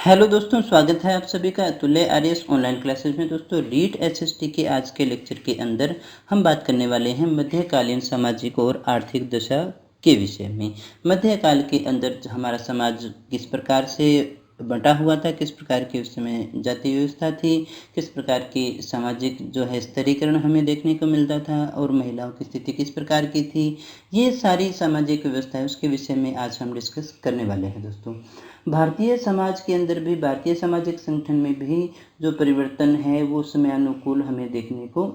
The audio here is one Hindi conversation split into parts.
हेलो दोस्तों, स्वागत है आप सभी का अतुल्य आर्यस ऑनलाइन क्लासेस में। दोस्तों, रीट एसएसटी के आज के लेक्चर के अंदर हम बात करने वाले हैं मध्यकालीन सामाजिक और आर्थिक दशा के विषय में। मध्यकाल के अंदर हमारा समाज किस प्रकार से बंटा हुआ था, किस प्रकार की उस समय जाति व्यवस्था थी, किस प्रकार की सामाजिक जो है स्तरीकरण हमें देखने को मिलता था और महिलाओं की स्थिति किस प्रकार की थी, ये सारी सामाजिक व्यवस्था है उसके विषय में आज हम डिस्कस करने वाले हैं। दोस्तों, भारतीय समाज के अंदर भी, भारतीय सामाजिक संगठन में भी जो परिवर्तन है वो समय अनुकूल हमें देखने को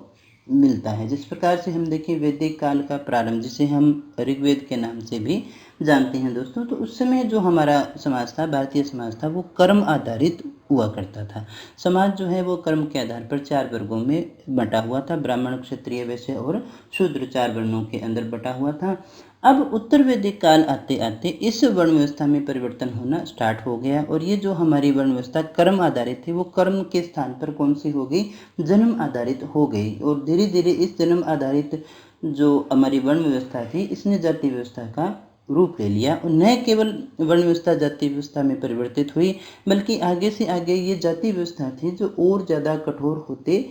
मिलता है। जिस प्रकार से हम देखें, वैदिक काल का प्रारंभ जिसे हम ऋग्वेद के नाम से भी जानते हैं दोस्तों, तो उस समय जो हमारा समाज था, भारतीय समाज था, वो कर्म आधारित हुआ करता था। समाज जो है वो कर्म के आधार पर 4 वर्गों में बंटा हुआ था। ब्राह्मण, क्षत्रिय, वैश्य और शूद्र 4 वर्णों के अंदर बंटा हुआ था। अब उत्तर वैदिक काल आते आते इस वर्ण व्यवस्था में परिवर्तन होना स्टार्ट हो गया और ये जो हमारी वर्ण व्यवस्था कर्म आधारित थी वो कर्म के स्थान पर कौन सी हो गई, जन्म आधारित हो गई। और धीरे धीरे इस जन्म आधारित जो हमारी वर्ण व्यवस्था थी इसने जाति व्यवस्था का रूप ले लिया और न केवल वर्ण व्यवस्था जाति व्यवस्था में परिवर्तित हुई, बल्कि आगे से आगे ये जाति व्यवस्था थी जो और ज़्यादा कठोर होते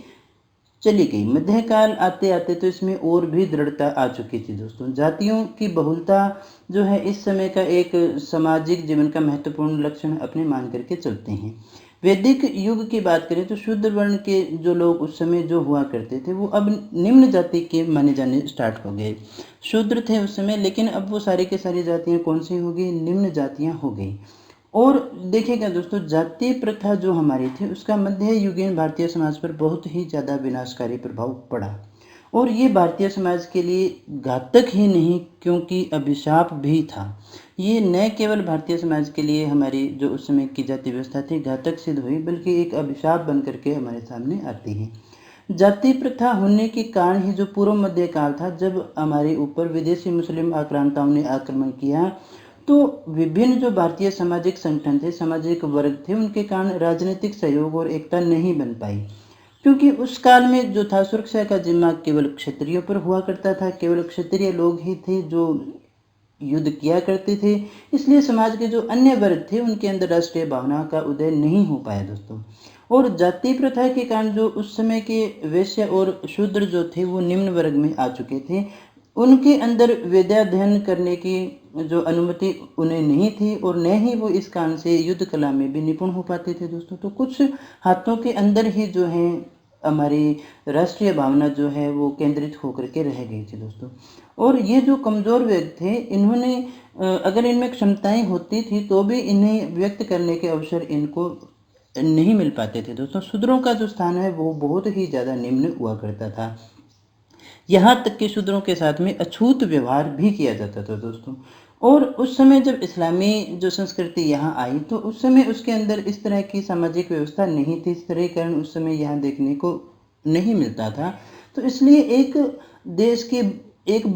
चली गई। मध्यकाल आते आते तो इसमें और भी दृढ़ता आ चुकी थी। दोस्तों, जातियों की बहुलता जो है इस समय का एक सामाजिक जीवन का महत्वपूर्ण लक्षण अपने मान करके चलते हैं। वैदिक युग की बात करें तो शूद्र वर्ण के जो लोग उस समय जो हुआ करते थे वो अब निम्न जाति के माने जाने स्टार्ट हो गए। शूद्र थे उस समय, लेकिन अब वो सारी की सारी जातियाँ कौन सी हो गई, निम्न जातियाँ हो गई। और देखिएगा दोस्तों, जातीय प्रथा जो हमारी थी उसका मध्य युगीन भारतीय समाज पर बहुत ही ज़्यादा विनाशकारी प्रभाव पड़ा और ये भारतीय समाज के लिए घातक ही नहीं क्योंकि अभिशाप भी था। ये न केवल भारतीय समाज के लिए हमारी जो उस समय की जाति व्यवस्था थी घातक सिद्ध हुई, बल्कि एक अभिशाप बन करके हमारे सामने आती है। जाति प्रथा होने के कारण ही जो पूर्व मध्य काल था, जब हमारे ऊपर विदेशी मुस्लिम आक्रांताओं ने आक्रमण किया, तो विभिन्न जो भारतीय सामाजिक संगठन थे, सामाजिक वर्ग थे, उनके कारण राजनीतिक सहयोग और एकता नहीं बन पाई। क्योंकि उस काल में जो था सुरक्षा का जिम्मा केवल क्षत्रियों पर हुआ करता था, केवल क्षत्रिय लोग ही थे जो युद्ध किया करते थे। इसलिए समाज के जो अन्य वर्ग थे उनके अंदर राष्ट्रीय भावना का उदय नहीं हो पाया दोस्तों। और जाति प्रथा के कारण जो उस समय के वैश्य और शूद्र जो थे वो निम्न वर्ग में आ चुके थे, उनके अंदर विद्याध्ययन करने की जो अनुमति उन्हें नहीं थी और न ही वो इस कारण से युद्ध कला में भी निपुण हो पाते थे दोस्तों। तो कुछ हाथों के अंदर ही जो है हमारी राष्ट्रीय भावना जो है वो केंद्रित होकर के रह गई थी दोस्तों। और ये जो कमज़ोर व्यक्ति थे, इन्होंने अगर इनमें क्षमताएं होती थी तो भी इन्हें व्यक्त करने के अवसर इनको नहीं मिल पाते थे दोस्तों। शूद्रों का जो स्थान है वो बहुत ही ज़्यादा निम्न हुआ करता था। यहाँ तक कि शूद्रों के साथ में अछूत व्यवहार भी किया जाता था दोस्तों। और उस समय जब इस्लामी जो संस्कृति यहाँ आई तो उस समय उसके अंदर इस तरह की सामाजिक व्यवस्था नहीं थी, स्तरीकरण उस समय यहाँ देखने को नहीं मिलता था। तो इसलिए एक देश के एक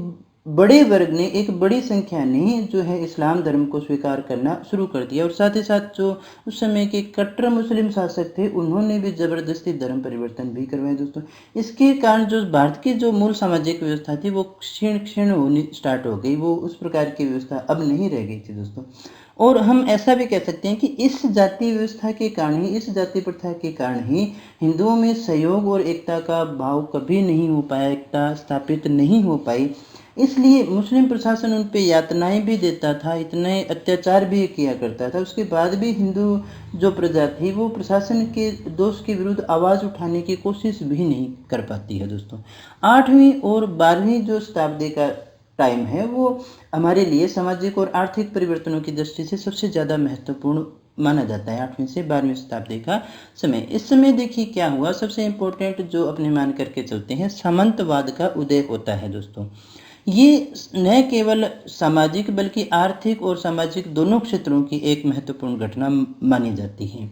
बड़े वर्ग ने, एक बड़ी संख्या ने जो है इस्लाम धर्म को स्वीकार करना शुरू कर दिया और साथ ही साथ जो उस समय के कट्टर मुस्लिम शासक थे उन्होंने भी ज़बरदस्ती धर्म परिवर्तन भी करवाए दोस्तों। इसके कारण जो भारत की जो मूल सामाजिक व्यवस्था थी वो क्षीण क्षीण होनी स्टार्ट हो गई, वो उस प्रकार की व्यवस्था अब नहीं रह गई थी दोस्तों। और हम ऐसा भी कह सकते हैं कि इस जाति व्यवस्था के कारण ही, इस जाति प्रथा के कारण ही हिंदुओं में सहयोग और एकता का भाव कभी नहीं हो पाया, एकता स्थापित नहीं हो पाई। इसलिए मुस्लिम प्रशासन उन पर यातनाएं भी देता था, इतने अत्याचार भी किया करता था, उसके बाद भी हिंदू जो प्रजा थी वो प्रशासन के दोष के विरुद्ध आवाज़ उठाने की कोशिश भी नहीं कर पाती है दोस्तों। 8वीं और 12वीं जो शताब्दी का टाइम है वो हमारे लिए सामाजिक और आर्थिक परिवर्तनों की दृष्टि से सबसे ज़्यादा महत्वपूर्ण माना जाता है। 8वीं से 12वीं शताब्दी का समय। इस समय देखिए क्या हुआ, सबसे इम्पोर्टेंट जो अपने मान करके चलते हैं, सामंतवाद का उदय होता है दोस्तों। ये न केवल सामाजिक बल्कि आर्थिक और सामाजिक दोनों क्षेत्रों की एक महत्वपूर्ण घटना मानी जाती है।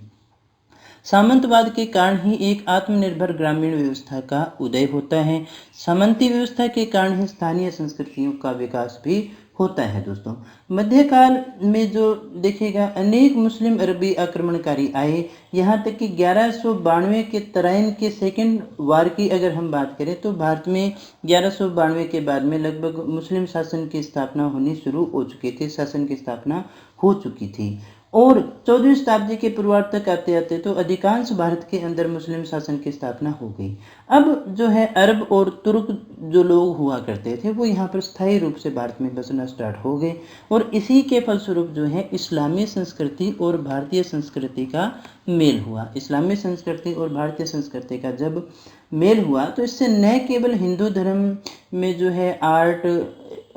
सामंतवाद के कारण ही एक आत्मनिर्भर ग्रामीण व्यवस्था का उदय होता है। सामंती व्यवस्था के कारण ही स्थानीय संस्कृतियों का विकास भी होता है दोस्तों। मध्यकाल में जो देखिएगा अनेक मुस्लिम अरबी आक्रमणकारी आए, यहाँ तक कि 1192 के तराइन के सेकंड वार की अगर हम बात करें तो भारत में 1192 के बाद में लगभग मुस्लिम शासन की स्थापना होनी शुरू हो चुकी थी, शासन की स्थापना हो चुकी थी। और 14वीं शताब्दी के पूर्वार्ध तक आते आते तो अधिकांश भारत के अंदर मुस्लिम शासन की स्थापना हो गई। अब जो है अरब और तुर्क जो लोग हुआ करते थे वो यहाँ पर स्थायी रूप से भारत में बसना स्टार्ट हो गए, और इसी के फलस्वरूप जो है इस्लामी संस्कृति और भारतीय संस्कृति का मेल हुआ। इस्लामी संस्कृति और भारतीय संस्कृति का जब मेल हुआ तो इससे न केवल हिंदू धर्म में जो है आर्ट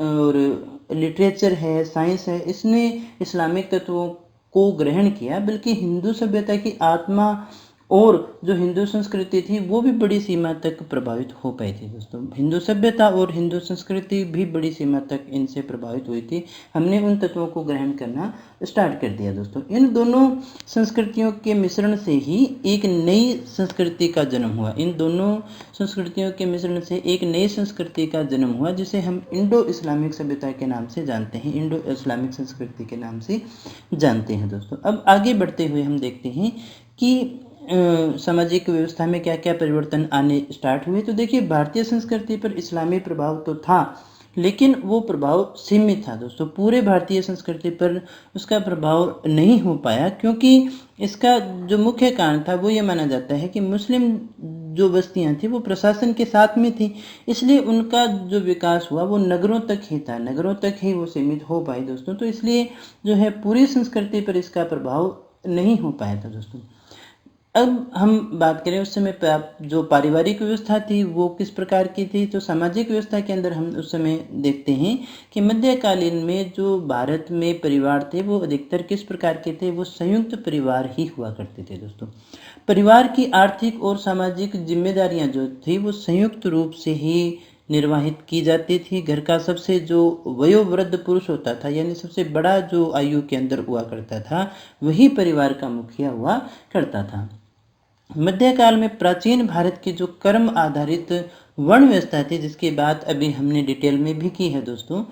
और लिटरेचर है, साइंस है, इसने इस्लामिक तत्वों को ग्रहण किया, बल्कि हिंदू सभ्यता की आत्मा और जो हिंदू संस्कृति थी वो भी बड़ी सीमा तक प्रभावित हो पाई थी। दोस्तों हिंदू सभ्यता और हिंदू संस्कृति भी बड़ी सीमा तक इनसे प्रभावित हुई थी। हमने उन तत्वों को ग्रहण करना स्टार्ट कर दिया। दोस्तों इन दोनों संस्कृतियों के मिश्रण से ही एक नई संस्कृति का जन्म हुआ। इन दोनों संस्कृतियों के मिश्रण से एक नई संस्कृति का जन्म हुआ जिसे हम इंडो इस्लामिक सभ्यता के नाम से जानते हैं, इंडो इस्लामिक संस्कृति के नाम से जानते हैं। दोस्तों अब आगे बढ़ते हुए हम देखते हैं कि सामाजिक व्यवस्था में क्या क्या परिवर्तन आने स्टार्ट हुए। तो देखिए भारतीय संस्कृति पर इस्लामी प्रभाव तो था, लेकिन वो प्रभाव सीमित था। दोस्तों पूरे भारतीय संस्कृति पर उसका प्रभाव नहीं हो पाया, क्योंकि इसका जो मुख्य कारण था वो ये माना जाता है कि मुस्लिम जो बस्तियां थी वो प्रशासन के साथ में थी, इसलिए उनका जो विकास हुआ वो नगरों तक ही था, नगरों तक ही वो सीमित हो पाई। दोस्तों तो इसलिए जो है पूरी संस्कृति पर इसका प्रभाव नहीं हो पाया था। दोस्तों अब हम बात करें उस समय जो पारिवारिक व्यवस्था थी वो किस प्रकार की थी। तो सामाजिक व्यवस्था के अंदर हम उस समय देखते हैं कि मध्यकालीन में जो भारत में परिवार थे वो अधिकतर किस प्रकार के थे, वो संयुक्त परिवार ही हुआ करते थे। दोस्तों परिवार की आर्थिक और सामाजिक जिम्मेदारियां जो थी वो संयुक्त रूप से ही निर्वाहित की जाती थी। घर का सबसे जो वयोवृद्ध पुरुष होता था, यानी सबसे बड़ा जो आयु के अंदर हुआ करता था, वही परिवार का मुखिया हुआ करता था। मध्यकाल में प्राचीन भारत की जो कर्म आधारित वर्ण व्यवस्था थी, जिसकी बात अभी हमने डिटेल में भी की है दोस्तों,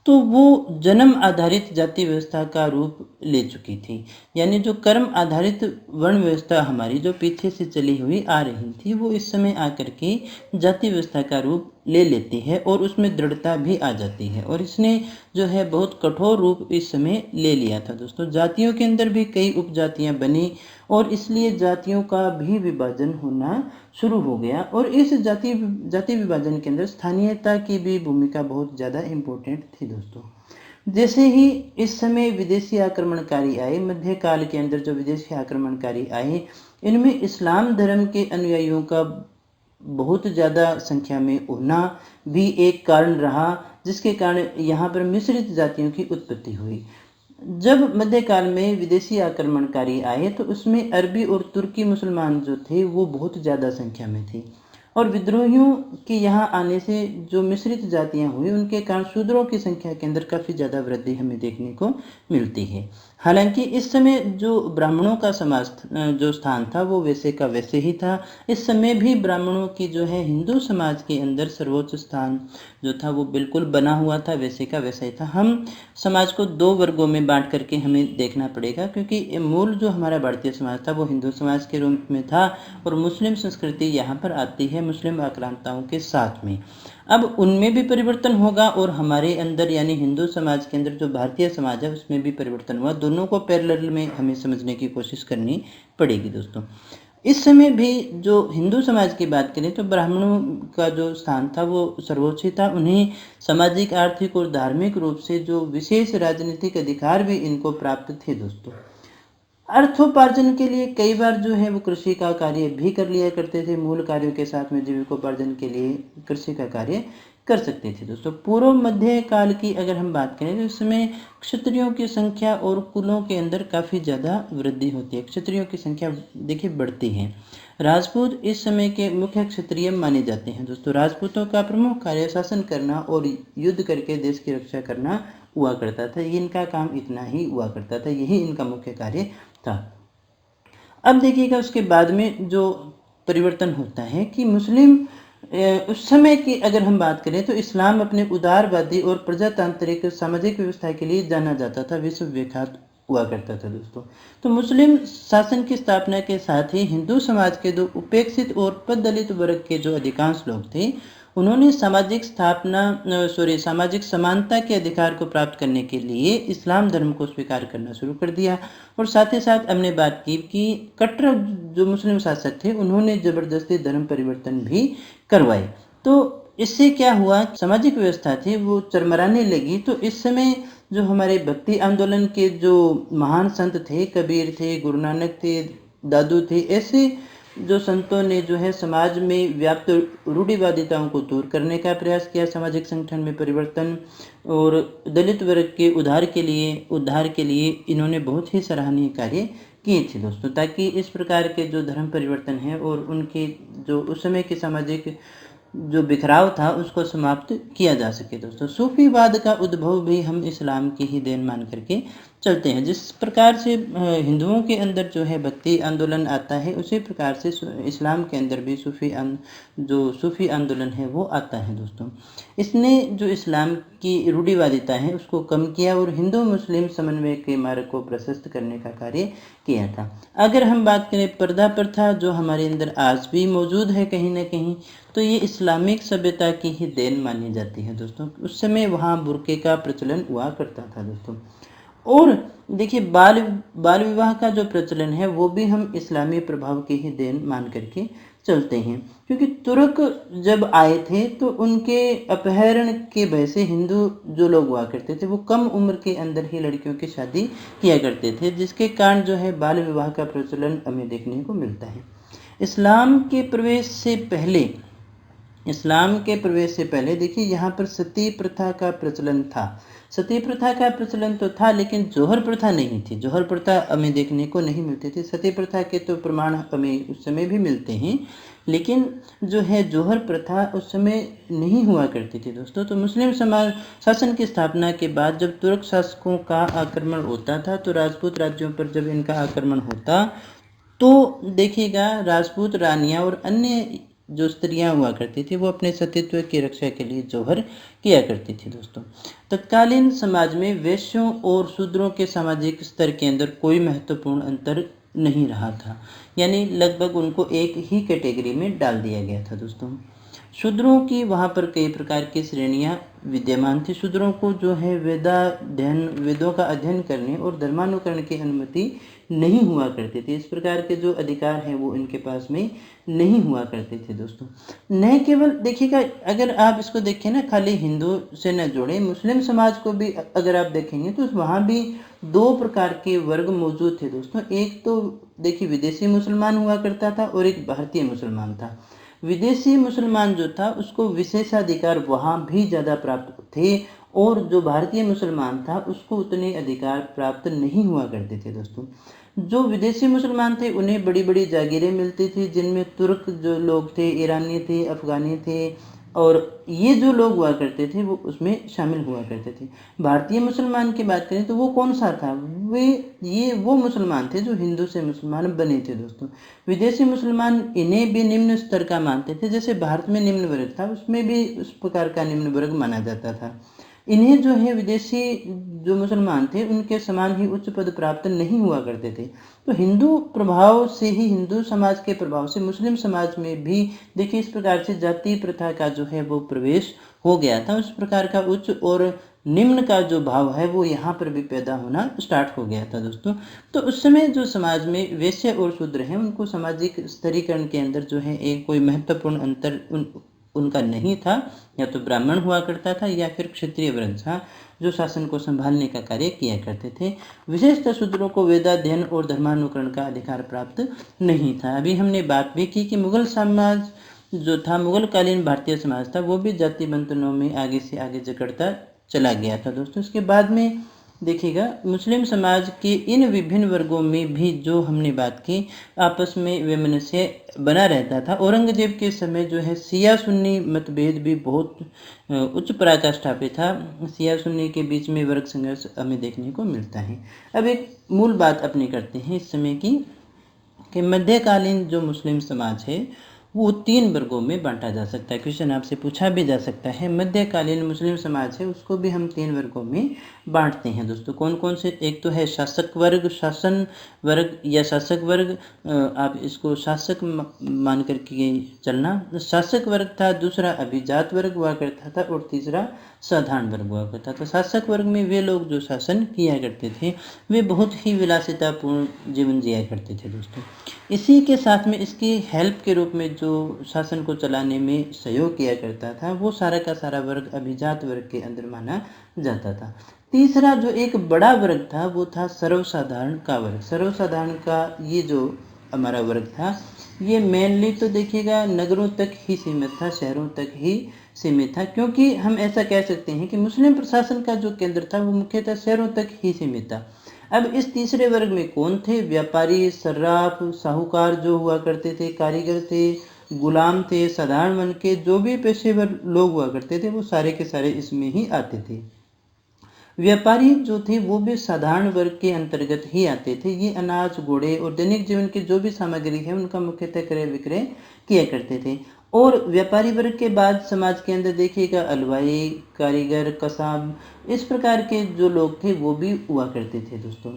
तो वो जन्म आधारित जाति व्यवस्था का रूप ले चुकी थी। यानी जो कर्म आधारित वर्ण व्यवस्था हमारी जो पीछे से चली हुई आ रही थी वो इस समय आकर के जाति व्यवस्था का रूप ले लेती है और उसमें दृढ़ता भी आ जाती है, और इसने जो है बहुत कठोर रूप इस समय ले लिया था। दोस्तों जातियों के अंदर भी कई उपजातियां बनी और इसलिए जातियों का भी विभाजन होना शुरू हो गया, और इस जाति विभाजन के अंदर स्थानीयता की भी भूमिका बहुत ज़्यादा इम्पोर्टेंट थी। दोस्तों जैसे ही इस समय विदेशी आक्रमणकारी आए, मध्यकाल के अंदर जो विदेशी आक्रमणकारी आए, इनमें इस्लाम धर्म के अनुयायियों का बहुत ज़्यादा संख्या में होना भी एक कारण रहा, जिसके कारण यहाँ पर मिश्रित जातियों की उत्पत्ति हुई। जब मध्यकाल में विदेशी आक्रमणकारी आए तो उसमें अरबी और तुर्की मुसलमान जो थे वो बहुत ज़्यादा संख्या में थे, और विद्रोहियों के यहाँ आने से जो मिश्रित जातियाँ हुई उनके कारण शूद्रों की संख्या के अंदर काफ़ी ज़्यादा वृद्धि हमें देखने को मिलती है। हालांकि इस समय जो ब्राह्मणों का समाज जो स्थान था वो वैसे का वैसे ही था। इस समय भी ब्राह्मणों की जो है हिंदू समाज के अंदर सर्वोच्च स्थान जो था वो बिल्कुल बना हुआ था, वैसे का वैसा ही था। हम समाज को दो वर्गों में बांट करके हमें देखना पड़ेगा, क्योंकि मूल जो हमारा भारतीय समाज था वो हिंदू समाज के रूप में था, और मुस्लिम संस्कृति यहाँ पर आती है मुस्लिम आक्रांताओं के साथ में। अब उनमें भी परिवर्तन होगा और हमारे अंदर यानी हिंदू समाज के अंदर जो भारतीय समाज है उसमें भी परिवर्तन हुआ। दोनों को पैरेलल में हमें समझने की कोशिश करनी पड़ेगी। दोस्तों इस समय भी जो हिंदू समाज की बात करें तो ब्राह्मणों का जो स्थान था वो सर्वोच्च था। उन्हें सामाजिक, आर्थिक और धार्मिक रूप से जो विशेष राजनीतिक अधिकार भी इनको प्राप्त थे। दोस्तों अर्थोपार्जन के लिए कई बार जो है वो कृषि का कार्य भी कर लिया करते थे। मूल कार्यों के साथ में जीविकोपार्जन के लिए कृषि का कार्य कर सकते थे। दोस्तों पूर्व मध्य काल की अगर हम बात करें तो इसमें क्षत्रियों की संख्या और कुलों के अंदर काफ़ी ज़्यादा वृद्धि होती है। क्षत्रियों की संख्या देखिए बढ़ती है। राजपूत इस समय के मुख्य क्षत्रिय माने जाते हैं। दोस्तों राजपूतों का प्रमुख कार्य शासन करना और युद्ध करके देश की रक्षा करना हुआ करता था। इनका काम इतना ही हुआ करता था, यही इनका मुख्य कार्य था। अब देखिएगा उसके बाद में जो परिवर्तन होता है कि मुस्लिम उस समय की अगर हम बात करें तो इस्लाम अपने उदारवादी और प्रजातांत्रिक सामाजिक व्यवस्था के लिए जाना जाता था, विश्व विख्यात हुआ करता था। दोस्तों तो मुस्लिम शासन की स्थापना के साथ ही हिंदू समाज के दो उपेक्षित और पददलित वर्ग के जो अधिकांश लोग थे उन्होंने सामाजिक समानता के अधिकार को प्राप्त करने के लिए इस्लाम धर्म को स्वीकार करना शुरू कर दिया। और साथ ही साथ हमने बात की कि कट्टर जो मुस्लिम शासक थे उन्होंने जबरदस्ती धर्म परिवर्तन भी करवाए। तो इससे क्या हुआ, सामाजिक व्यवस्था थी वो चरमराने लगी। तो इस समय जो हमारे भक्ति आंदोलन के जो महान संत थे, कबीर थे, गुरु नानक थे, दादू थे, ऐसे जो संतों ने जो है समाज में व्याप्त रूढ़िवादिताओं को दूर करने का प्रयास किया, सामाजिक संगठन में परिवर्तन और दलित वर्ग के उद्धार के लिए इन्होंने बहुत ही सराहनीय कार्य किए थे दोस्तों, ताकि इस प्रकार के जो धर्म परिवर्तन है और उनके जो उस समय के सामाजिक जो बिखराव था उसको समाप्त किया जा सके दोस्तों। सूफीवाद का उद्भव भी हम इस्लाम की ही देन मान करके चलते हैं। जिस प्रकार से हिंदुओं के अंदर जो है भक्ति आंदोलन आता है, उसी प्रकार से इस्लाम के अंदर भी सूफी आंदोलन है वो आता है दोस्तों। इसने जो इस्लाम की रूढ़िवादिता है उसको कम किया और हिंदू मुस्लिम समन्वय के मार्ग को प्रशस्त करने का कार्य किया था। अगर हम बात करें पर्दा प्रथा जो हमारे अंदर आज भी मौजूद है कहीं ना कहीं, तो ये इस्लामिक सभ्यता की ही देन मानी जाती है दोस्तों। उस समय वहाँ बुर्के का प्रचलन हुआ करता था दोस्तों। और देखिए बाल विवाह का जो प्रचलन है वो भी हम इस्लामी प्रभाव की ही देन मान करके चलते हैं, क्योंकि तुर्क जब आए थे तो उनके अपहरण के भय से हिंदू जो लोग हुआ करते थे वो कम उम्र के अंदर ही लड़कियों की शादी किया करते थे, जिसके कारण जो है बाल विवाह का प्रचलन हमें देखने को मिलता है। इस्लाम के प्रवेश से पहले देखिए यहाँ पर सती प्रथा का प्रचलन था। सती प्रथा का प्रचलन तो था लेकिन जौहर प्रथा नहीं थी। जौहर प्रथा हमें देखने को नहीं मिलती थी। सती प्रथा के तो प्रमाण हमें उस समय भी मिलते हैं, लेकिन जो है जौहर प्रथा उस समय नहीं हुआ करती थी दोस्तों। तो मुस्लिम समाज शासन की स्थापना के बाद जब तुर्क शासकों का आक्रमण होता था, तो राजपूत राज्यों पर जब इनका आक्रमण होता तो देखिएगा राजपूत रानियां और अन्य जो स्त्रियां हुआ करती थी वो अपने सतीत्व की रक्षा के लिए जौहर किया करती थी दोस्तों। तत्कालीन समाज में वैश्यों और शूद्रों के सामाजिक स्तर के अंदर कोई महत्वपूर्ण अंतर नहीं रहा था, यानी लगभग उनको एक ही कैटेगरी में डाल दिया गया था दोस्तों। शूद्रों की वहाँ पर कई प्रकार की श्रेणियाँ विद्यमान थी। शूद्रों को जो है वेदों का अध्ययन करने और धर्मानुकरण की अनुमति नहीं हुआ करती थी। इस प्रकार के जो अधिकार हैं वो इनके पास में नहीं हुआ करते थे दोस्तों। न केवल देखिएगा, अगर आप इसको देखें ना, खाली हिंदू से न जोड़े, मुस्लिम समाज को भी अगर आप देखेंगे तो वहाँ भी दो प्रकार के वर्ग मौजूद थे दोस्तों। एक तो देखिए विदेशी मुसलमान हुआ करता था और एक भारतीय मुसलमान था। विदेशी मुसलमान जो था उसको विशेषाधिकार वहाँ भी ज़्यादा प्राप्त थे, और जो भारतीय मुसलमान था उसको उतने अधिकार प्राप्त नहीं हुआ करते थे दोस्तों। जो विदेशी मुसलमान थे उन्हें बड़ी बड़ी जागीरें मिलती थी, जिनमें तुर्क जो लोग थे, ईरानी थे, अफगानी थे, और ये जो लोग हुआ करते थे वो उसमें शामिल हुआ करते थे। भारतीय मुसलमान की बात करें तो वो कौन सा था, वो मुसलमान थे जो हिंदू से मुसलमान बने थे दोस्तों। विदेशी मुसलमान इन्हें भी निम्न स्तर का मानते थे, जैसे भारत में निम्न वर्ग था उसमें भी उस प्रकार का निम्न वर्ग माना जाता था। इन्हें जो है विदेशी जो मुसलमान थे उनके समान ही उच्च पद प्राप्त नहीं हुआ करते थे। तो हिंदू समाज के प्रभाव से मुस्लिम समाज में भी देखिए इस प्रकार से जाति प्रथा का जो है वो प्रवेश हो गया था। उस प्रकार का उच्च और निम्न का जो भाव है वो यहाँ पर भी पैदा होना स्टार्ट हो गया था दोस्तों। तो उस समय जो समाज में वैश्य और शूद्र हैं उनको सामाजिक स्तरीकरण के अंदर जो है एक कोई महत्वपूर्ण अंतर उनका नहीं था। या तो ब्राह्मण हुआ करता था या फिर क्षत्रिय वर्ग था जो शासन को संभालने का कार्य किया करते थे। विशेषतः शूद्रों को वेदाध्ययन और धर्मानुकरण का अधिकार प्राप्त नहीं था। अभी हमने बात भी की कि मुगल समाज जो था, मुगलकालीन भारतीय समाज था, वो भी जाति बंटनों में आगे से आगे जकड़ता चला गया था दोस्तों। इसके बाद में देखिएगा मुस्लिम समाज के इन विभिन्न वर्गों में भी जो हमने बात की आपस में वैमनस्य बना रहता था। औरंगजेब के समय जो है सिया सुन्नी मतभेद भी बहुत उच्च पराकाष्ठा पे था। सिया सुन्नी के बीच में वर्ग संघर्ष हमें देखने को मिलता है। अब एक मूल बात अपनी करते हैं इस समय की कि मध्यकालीन जो मुस्लिम समाज है वो 3 वर्गों में बांटा जा सकता है। क्वेश्चन आपसे पूछा भी जा सकता है। मध्यकालीन मुस्लिम समाज है उसको भी हम 3 वर्गों में बांटते हैं दोस्तों। कौन कौन से? एक तो है शासक वर्ग, शासन वर्ग या शासक वर्ग, आप इसको शासक मान करके चलना। शासक वर्ग था, दूसरा अभिजात वर्ग हुआ करता था और तीसरा साधारण वर्ग हुआ करता था। शासक वर्ग में वे लोग जो शासन किया करते थे वे बहुत ही विलासितापूर्ण जीवन जिया करते थे दोस्तों। इसी के साथ में इसकी हेल्प के रूप में जो शासन को चलाने में सहयोग किया करता था वो सारा का सारा वर्ग अभिजात वर्ग के अंदर माना जाता था। तीसरा जो एक बड़ा वर्ग था वो था सर्वसाधारण का वर्ग। सर्वसाधारण का ये जो हमारा वर्ग था ये मेनली तो देखिएगा नगरों तक ही सीमित था, शहरों तक ही सीमित था, क्योंकि हम ऐसा कह सकते हैं कि मुस्लिम प्रशासन का जो केंद्र था वो मुख्यतः शहरों तक ही सीमित था। अब इस तीसरे वर्ग में कौन थे? व्यापारी, सर्राफ, साहूकार जो हुआ करते थे, कारीगर थे, गुलाम थे, साधारण वर्ग के जो भी पेशेवर लोग हुआ करते थे वो सारे के सारे इसमें ही आते थे। व्यापारी जो थे वो भी साधारण वर्ग के अंतर्गत ही आते थे। ये अनाज, घोड़े और दैनिक जीवन की जो भी सामग्री है उनका मुख्यतः क्रय विक्रय किया करते थे। और व्यापारी वर्ग के बाद समाज के अंदर देखिएगा हलवाई, कारीगर, कसाब, इस प्रकार के जो लोग थे वो भी हुआ करते थे दोस्तों।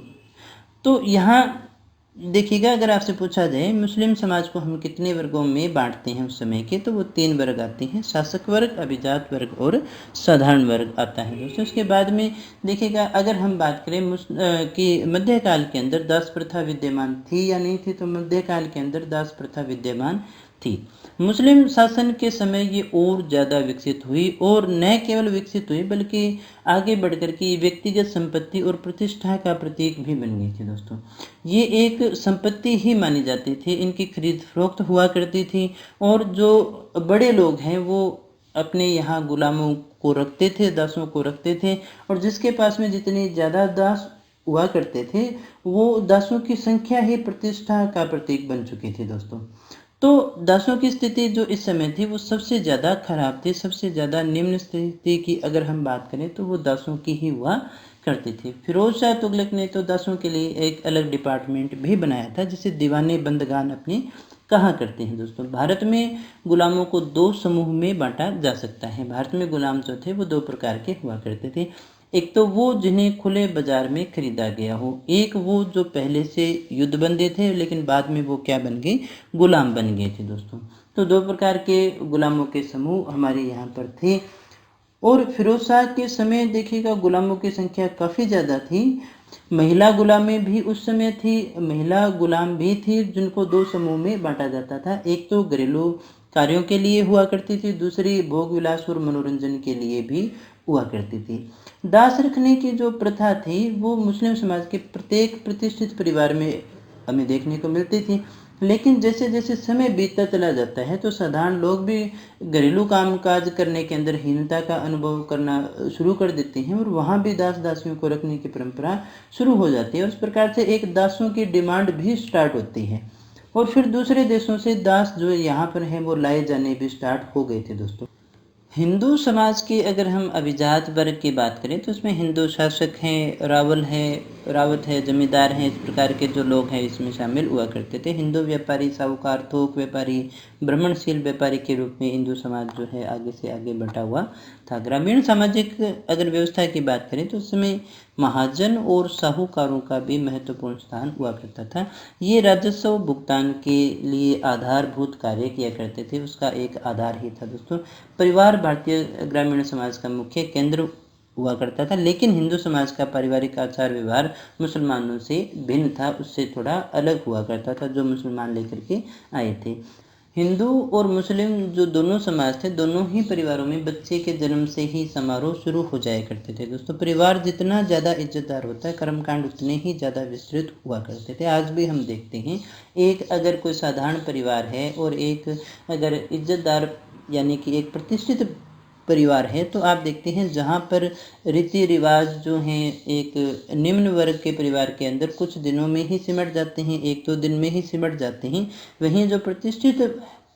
तो यहाँ देखिएगा अगर आपसे पूछा जाए मुस्लिम समाज को हम कितने वर्गों में बांटते हैं उस समय के, तो वो 3 वर्ग आते हैं। शासक वर्ग, अभिजात वर्ग और साधारण वर्ग आता है दोस्तों। उसके बाद में देखिएगा अगर हम बात करें कि मध्यकाल के अंदर दास प्रथा विद्यमान थी या नहीं थी, तो मध्यकाल के अंदर दास प्रथा विद्यमान थी। मुस्लिम शासन के समय ये और ज़्यादा विकसित हुई और न केवल विकसित हुई बल्कि आगे बढ़कर के व्यक्तिगत संपत्ति और प्रतिष्ठा का प्रतीक भी बन गई थी दोस्तों। ये एक संपत्ति ही मानी जाती थी, इनकी खरीद फरोख्त हुआ करती थी और जो बड़े लोग हैं वो अपने यहाँ गुलामों को रखते थे, दासों को रखते थे और जिसके पास में जितने ज़्यादा दास हुआ करते थे वो दासों की संख्या ही प्रतिष्ठा का प्रतीक बन चुकी थी दोस्तों। तो दासों की स्थिति जो इस समय थी वो सबसे ज़्यादा खराब थी। सबसे ज़्यादा निम्न स्थिति की अगर हम बात करें तो वो दासों की ही हुआ करती थी। फिरोज शाह तुगलक ने तो दासों के लिए एक अलग डिपार्टमेंट भी बनाया था जिसे दीवाने बंदगान अपने कहा करते हैं दोस्तों। भारत में गुलामों को 2 समूह में बांटा जा सकता है। भारत में गुलाम जो थे वो 2 प्रकार के हुआ करते थे। एक तो वो जिन्हें खुले बाजार में खरीदा गया हो, एक वो जो पहले से युद्धबंदी थे लेकिन बाद में वो क्या बन गए? गुलाम बन गए थे दोस्तों। तो 2 प्रकार के गुलामों के समूह हमारे यहाँ पर थे। और फिरोज शाह के समय देखिएगा गुलामों की संख्या काफ़ी ज़्यादा थी। महिला गुलामी भी उस समय थी, महिला गुलाम भी थी जिनको 2 समूह में बांटा जाता था। एक तो घरेलू कार्यों के लिए हुआ करती थी, दूसरी भोग विलास और मनोरंजन के लिए भी हुआ करती थी। दास रखने की जो प्रथा थी वो मुस्लिम समाज के प्रत्येक प्रतिष्ठित परिवार में हमें देखने को मिलती थी। लेकिन जैसे जैसे समय बीतता चला जाता है तो साधारण लोग भी घरेलू कामकाज करने के अंदर हीनता का अनुभव करना शुरू कर देते हैं और वहाँ भी दास दासियों को रखने की परंपरा शुरू हो जाती है और इस प्रकार से एक दासों की डिमांड भी स्टार्ट होती है। और फिर दूसरे देशों से दास जो यहाँ पर हैं वो लाए जाने भी स्टार्ट हो गए थे दोस्तों। हिंदू समाज की अगर हम अभिजात वर्ग की बात करें तो उसमें हिंदू शासक हैं, रावत है, जमींदार हैं, इस प्रकार के जो लोग हैं इसमें शामिल हुआ करते थे। हिंदू व्यापारी, साहूकार, थोक व्यापारी, ब्राह्मणशील व्यापारी के रूप में हिंदू समाज जो है आगे से आगे बढ़ा हुआ था। ग्रामीण सामाजिक अगर व्यवस्था की बात करें तो उस समय महाजन और साहूकारों का भी महत्वपूर्ण स्थान हुआ करता था। ये राजस्व भुगतान के लिए आधारभूत कार्य किया करते थे, उसका एक आधार ही था दोस्तों। परिवार भारतीय ग्रामीण समाज का मुख्य केंद्र हुआ करता था, लेकिन हिंदू समाज का पारिवारिक आचार व्यवहार मुसलमानों से भिन्न था, उससे थोड़ा अलग हुआ करता था जो मुसलमान लेकर के आए थे। हिंदू और मुस्लिम जो दोनों समाज थे दोनों ही परिवारों में बच्चे के जन्म से ही समारोह शुरू हो जाया करते थे दोस्तों। परिवार जितना ज़्यादा इज्जतदार होता है कर्मकांड उतने ही ज़्यादा विस्तृत हुआ करते थे। आज भी हम देखते हैं एक अगर कोई साधारण परिवार है और एक अगर इज्जतदार यानी कि एक प्रतिष्ठित परिवार है तो आप देखते हैं जहाँ पर रीति रिवाज जो हैं एक निम्न वर्ग के परिवार के अंदर कुछ दिनों में ही सिमट जाते हैं, 1-2 दिन में ही सिमट जाते हैं। वहीं जो प्रतिष्ठित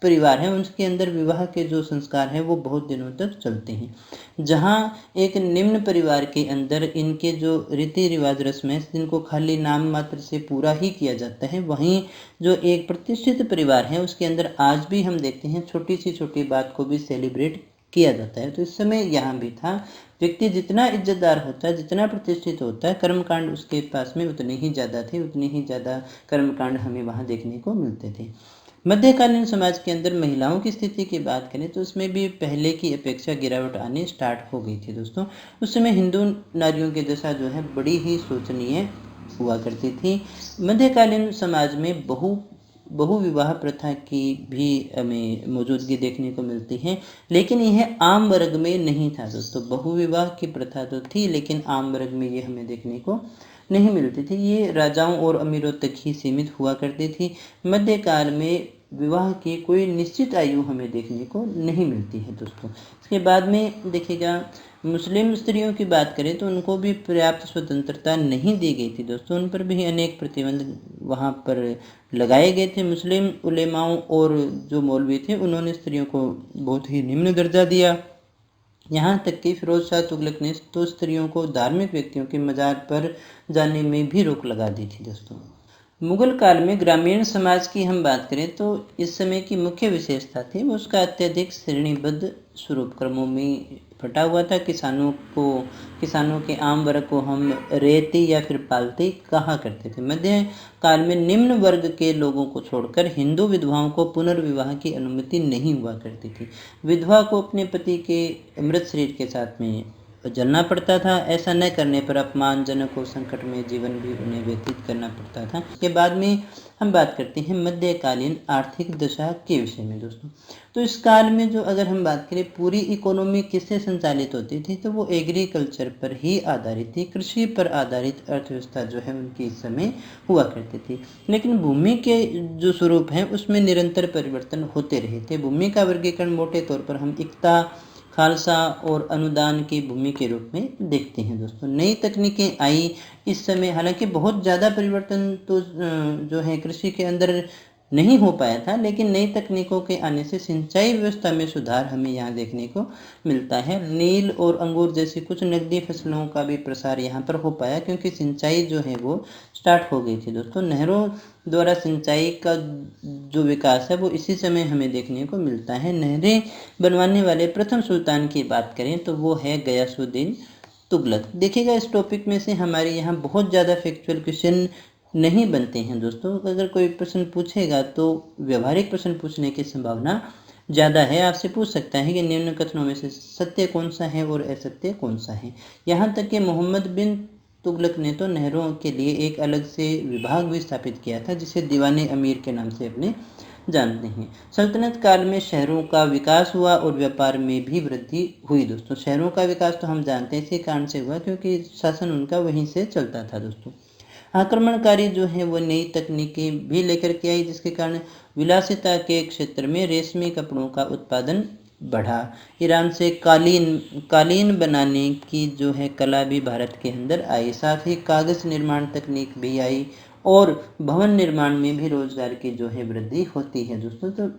परिवार हैं उनके अंदर विवाह के जो संस्कार हैं वो बहुत दिनों तक चलते हैं। जहाँ एक निम्न परिवार के अंदर इनके जो रीति रिवाज रस्म है जिनको खाली नाम मात्र से पूरा ही किया जाता है, वहीं जो एक प्रतिष्ठित परिवार है उसके अंदर आज भी हम देखते हैं छोटी सी छोटी बात को भी सेलिब्रेट किया जाता है। तो इस समय यहाँ भी था, व्यक्ति जितना इज्जतदार होता है, जितना प्रतिष्ठित होता है, कर्मकांड उसके पास में उतने ही ज़्यादा थे, उतने ही ज़्यादा कर्मकांड हमें वहाँ देखने को मिलते थे। मध्यकालीन समाज के अंदर महिलाओं की स्थिति की बात करें तो उसमें भी पहले की अपेक्षा गिरावट आनी स्टार्ट हो गई थी दोस्तों। उस समय हिंदू नारियों की दशा जो है बड़ी ही शोचनीय हुआ करती थी। मध्यकालीन समाज में बहु विवाह प्रथा की भी हमें मौजूदगी देखने को मिलती है, लेकिन यह आम वर्ग में नहीं था दोस्तों। बहु विवाह की प्रथा तो थी लेकिन आम वर्ग में ये हमें देखने को नहीं मिलती थी, ये राजाओं और अमीरों तक ही सीमित हुआ करती थी। मध्यकाल में विवाह की कोई निश्चित आयु हमें देखने को नहीं मिलती है दोस्तों। इसके बाद में देखिएगा मुस्लिम स्त्रियों की बात करें तो उनको भी पर्याप्त स्वतंत्रता नहीं दी गई थी दोस्तों, उन पर भी अनेक प्रतिबंध वहाँ पर लगाए गए थे। मुस्लिम उलेमाओं और जो मौलवी थे उन्होंने स्त्रियों को बहुत ही निम्न दर्जा दिया। यहाँ तक कि फिरोज शाह तुगलक ने तो स्त्रियों को धार्मिक व्यक्तियों के मज़ार पर जाने में भी रोक लगा दी थी दोस्तों। मुगल काल में ग्रामीण समाज की हम बात करें तो इस समय की मुख्य विशेषता थी वो उसका अत्यधिक श्रेणीबद्ध स्वरूप क्रमों में फटा हुआ था। किसानों के आम वर्ग को हम रेती या फिर पालती कहा करते थे। मध्य काल में निम्न वर्ग के लोगों को छोड़कर हिंदू विधवाओं को पुनर्विवाह की अनुमति नहीं हुआ करती थी। विधवा को अपने पति के मृत शरीर के साथ में जलना पड़ता था। ऐसा न करने पर अपमानजनक और संकटमय जीवन भी उन्हें व्यतीत करना पड़ता था। इसके बाद में हम बात करते हैं मध्यकालीन आर्थिक दशा के विषय में दोस्तों। तो इस काल में जो अगर हम बात करें पूरी इकोनॉमी किससे संचालित होती थी तो वो एग्रीकल्चर पर ही आधारित थी। कृषि पर आधारित अर्थव्यवस्था जो है उनकी इस समय हुआ करती थी, लेकिन भूमि के जो स्वरूप हैं उसमें निरंतर परिवर्तन होते रहे थे। भूमि का वर्गीकरण मोटे तौर पर हम इक्ता, खालसा और अनुदान की भूमि के रूप में देखते हैं दोस्तों। नई तकनीकें आई इस समय, हालांकि बहुत ज़्यादा परिवर्तन तो जो है कृषि के अंदर नहीं हो पाया था, लेकिन नई तकनीकों के आने से सिंचाई व्यवस्था में सुधार हमें यहाँ देखने को मिलता है। नील और अंगूर जैसी कुछ नकदी फसलों का भी प्रसार यहाँ पर हो पाया क्योंकि सिंचाई जो है वो स्टार्ट हो गई थी दोस्तों। नहरों द्वारा सिंचाई का जो विकास है वो इसी समय हमें देखने को मिलता है। नहरें बनवाने वाले प्रथम सुल्तान की बात करें तो वो है गयासुद्दीन तुगलक। देखिएगा इस टॉपिक में से हमारे यहाँ बहुत ज़्यादा फैक्चुअल क्वेश्चन नहीं बनते हैं दोस्तों। अगर कोई प्रश्न पूछेगा तो व्यवहारिक प्रश्न पूछने की संभावना ज़्यादा है। आपसे पूछ सकता है कि निम्न कथनों में से सत्य कौन सा है और असत्य कौन सा है। यहाँ तक कि मोहम्मद बिन तुगलक ने तो नहरों के लिए एक अलग से विभाग भी स्थापित किया था जिसे दीवाने अमीर के नाम से अपने जानते हैं। सल्तनत काल में शहरों का विकास हुआ और व्यापार में भी वृद्धि हुई दोस्तों। शहरों का विकास तो हम जानते हैं इसी कारण से हुआ क्योंकि शासन उनका वहीं से चलता था दोस्तों। आक्रमणकारी जो है वो नई तकनीकें भी लेकर के आई जिसके कारण विलासिता के क्षेत्र में रेशमी कपड़ों का उत्पादन बढ़ा। ईरान से कालीन बनाने की जो है कला भी भारत के अंदर आई। साथ ही कागज निर्माण तकनीक भी आई और भवन निर्माण में भी रोजगार की जो है वृद्धि होती है दोस्तों। तो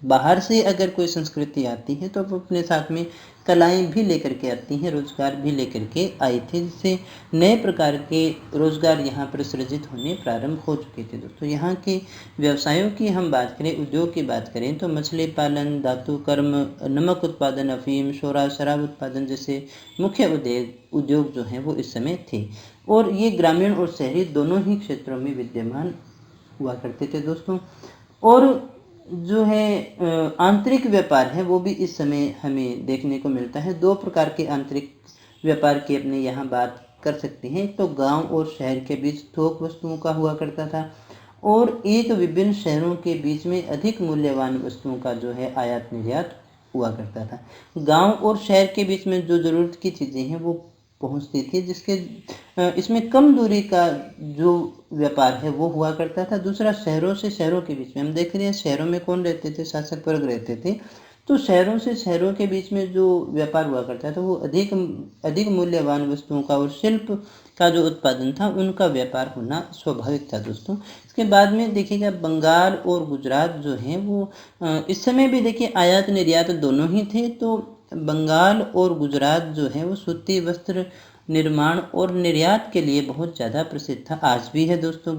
बाहर से अगर कोई संस्कृति आती है तो वो अपने साथ में कलाएं भी लेकर के आती हैं, रोजगार भी लेकर के आई थी, जिससे नए प्रकार के रोजगार यहाँ पर सृजित होने प्रारंभ हो चुके थे दोस्तों। यहाँ के व्यवसायों की हम बात करें, उद्योग की बात करें तो मछली पालन, धातु कर्म, नमक उत्पादन, अफीम, शराब उत्पादन जैसे मुख्य उद्योग जो हैं वो इस समय थे और ये ग्रामीण और शहरी दोनों ही क्षेत्रों में विद्यमान हुआ करते थे दोस्तों। और जो है आंतरिक व्यापार है वो भी इस समय हमें देखने को मिलता है। दो प्रकार के आंतरिक व्यापार की अपने यहाँ बात कर सकते हैं। तो गांव और शहर के बीच थोक वस्तुओं का हुआ करता था और एक विभिन्न शहरों के बीच में अधिक मूल्यवान वस्तुओं का जो है आयात निर्यात हुआ करता था। गांव और शहर के बीच में जो ज़रूरत की चीज़ें हैं वो पहुंचती थी, जिसके इसमें कम दूरी का जो व्यापार है वो हुआ करता था। दूसरा शहरों से शहरों के बीच में हम देख रहे हैं शहरों में कौन रहते थे, शासक वर्ग रहते थे, तो शहरों से शहरों के बीच में जो व्यापार हुआ करता था वो अधिक अधिक मूल्यवान वस्तुओं का और शिल्प का जो उत्पादन था उनका व्यापार होना स्वाभाविक था दोस्तों। इसके बाद में देखिएगा बंगाल और गुजरात जो हैं वो इस समय भी देखिए आयात निर्यात दोनों ही थे। तो बंगाल और गुजरात जो है वो सूती वस्त्र निर्माण और निर्यात के लिए बहुत ज़्यादा प्रसिद्ध था, आज भी है दोस्तों।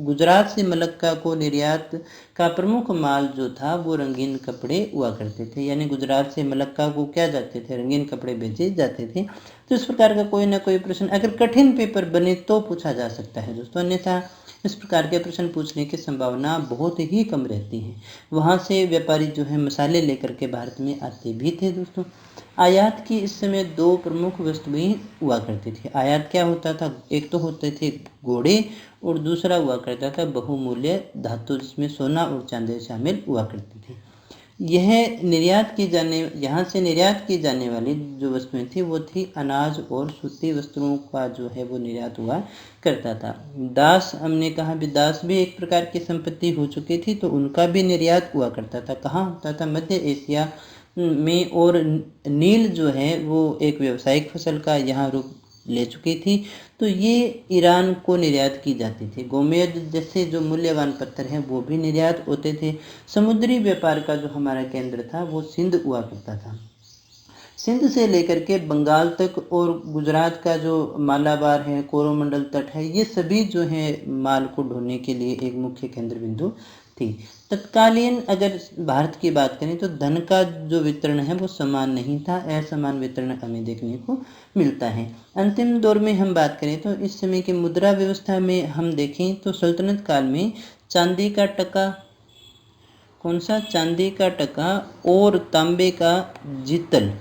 गुजरात से मलक्का को निर्यात का प्रमुख माल जो था वो रंगीन कपड़े हुआ करते थे, यानी गुजरात से मलक्का को क्या जाते थे, रंगीन कपड़े बेचे जाते थे। तो इस प्रकार का कोई ना कोई प्रश्न अगर कठिन पेपर बने तो पूछा जा सकता है दोस्तों, अन्यथा इस प्रकार के प्रश्न पूछने की संभावना बहुत ही कम रहती है। वहाँ से व्यापारी जो है मसाले लेकर के भारत में आते भी थे दोस्तों। आयात की इस समय दो प्रमुख वस्तुएं हुआ करती थी। आयात क्या होता था, एक तो होते थे घोड़े और दूसरा हुआ करता था बहुमूल्य धातु, जिसमें सोना और चांदी शामिल हुआ करती थी। यह निर्यात की जाने यहाँ से निर्यात की जाने वाली जो वस्तुएं थी वो थी अनाज और सूती वस्त्रों का जो है वो निर्यात हुआ करता था। दास, हमने कहा भी दास भी एक प्रकार की संपत्ति हो चुकी थी, तो उनका भी निर्यात हुआ करता था। कहाँ होता था, मध्य एशिया में। और नील जो है वो एक व्यावसायिक फसल का यहाँ रूप ले चुकी थी, तो ये ईरान को निर्यात की जाती थी। गोमेद जैसे जो मूल्यवान पत्थर हैं वो भी निर्यात होते थे। समुद्री व्यापार का जो हमारा केंद्र था वो सिंध हुआ करता था। सिंध से लेकर के बंगाल तक और गुजरात का जो मालाबार है, कोरोमंडल तट है, ये सभी जो है माल को ढोने के लिए एक मुख्य केंद्र बिंदु थी। तत्कालीन अगर भारत की बात करें तो धन का जो वितरण है वो समान नहीं था, असमान वितरण हमें देखने को मिलता है। अंतिम दौर में हम बात करें तो इस समय की मुद्रा व्यवस्था में हम देखें तो सल्तनत काल में चांदी का टका, कौन सा, चांदी का टका और तांबे का जितल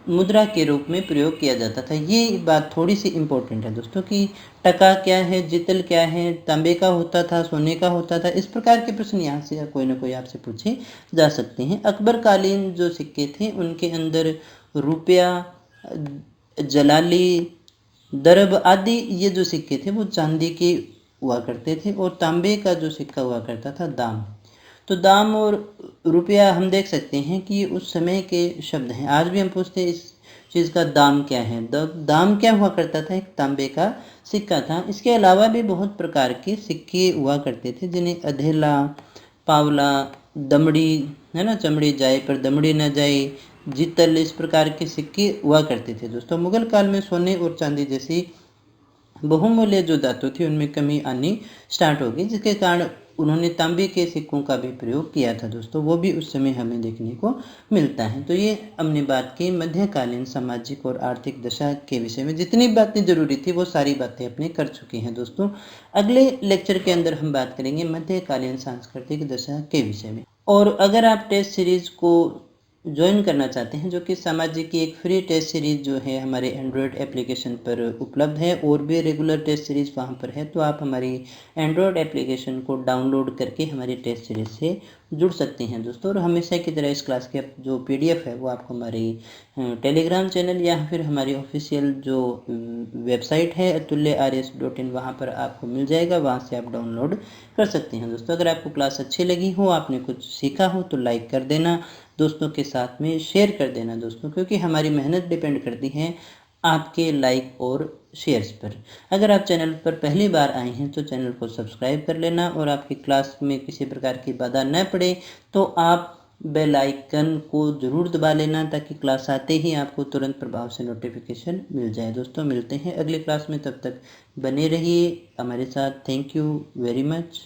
मुद्रा के रूप में प्रयोग किया जाता था। ये बात थोड़ी सी इम्पोर्टेंट है दोस्तों कि टका क्या है, जितल क्या है, तांबे का होता था, सोने का होता था। इस प्रकार के प्रश्न यहाँ से कोई ना कोई आपसे पूछे जा सकते हैं। अकबर कालीन जो सिक्के थे उनके अंदर रुपया, जलाली, दरब आदि ये जो सिक्के थे वो चांदी के हुआ करते थे, और तांबे का जो सिक्का हुआ करता था दाम। तो दाम और रुपया हम देख सकते हैं कि उस समय के शब्द हैं। आज भी हम पूछते हैं इस चीज़ का दाम क्या है। दाम क्या हुआ करता था, एक तांबे का सिक्का था। इसके अलावा भी बहुत प्रकार के सिक्के हुआ करते थे, जिन्हें अधेला, पावला, दमड़ी है ना, चमड़ी जाए पर दमड़ी न जाए, जितल, इस प्रकार के सिक्के हुआ करते थे दोस्तों। मुगल काल में सोने और चांदी जैसी बहुमूल्य जो धातु थी उनमें कमी आनी स्टार्ट हो गई, जिसके कारण उन्होंने तांबे के सिक्कों का भी प्रयोग किया था दोस्तों। वो भी उस समय हमें देखने को मिलता है। तो ये हमने बात की मध्यकालीन सामाजिक और आर्थिक दशा के विषय में। जितनी बातें जरूरी थी वो सारी बातें अपने कर चुके हैं दोस्तों। अगले लेक्चर के अंदर हम बात करेंगे मध्यकालीन सांस्कृतिक दशा के विषय में। और अगर आप टेस्ट सीरीज को ज्वाइन करना चाहते हैं, जो कि सामाजिक की एक फ्री टेस्ट सीरीज जो है हमारे एंड्रॉयड एप्लीकेशन पर उपलब्ध है, और भी रेगुलर टेस्ट सीरीज वहां पर है, तो आप हमारी एंड्रॉयड एप्लीकेशन को डाउनलोड करके हमारी टेस्ट सीरीज से जुड़ सकते हैं दोस्तों। और हमेशा की तरह इस क्लास के जो PDF है वो आपको हमारी टेलीग्राम चैनल या फिर हमारी ऑफिशियल जो वेबसाइट है atulyaryas.in, वहाँ पर आपको मिल जाएगा, वहाँ से आप डाउनलोड कर सकते हैं दोस्तों। अगर आपको क्लास अच्छी लगी हो, आपने कुछ सीखा हो, तो लाइक कर देना, दोस्तों के साथ में शेयर कर देना दोस्तों, क्योंकि हमारी मेहनत डिपेंड करती है आपके लाइक और शेयर्स पर। अगर आप चैनल पर पहली बार आए हैं तो चैनल को सब्सक्राइब कर लेना, और आपकी क्लास में किसी प्रकार की बाधा न पड़े तो आप बेल आइकन को ज़रूर दबा लेना, ताकि क्लास आते ही आपको तुरंत प्रभाव से नोटिफिकेशन मिल जाए। दोस्तों मिलते हैं अगली क्लास में, तब तक बने रहिए हमारे साथ। Thank you very much.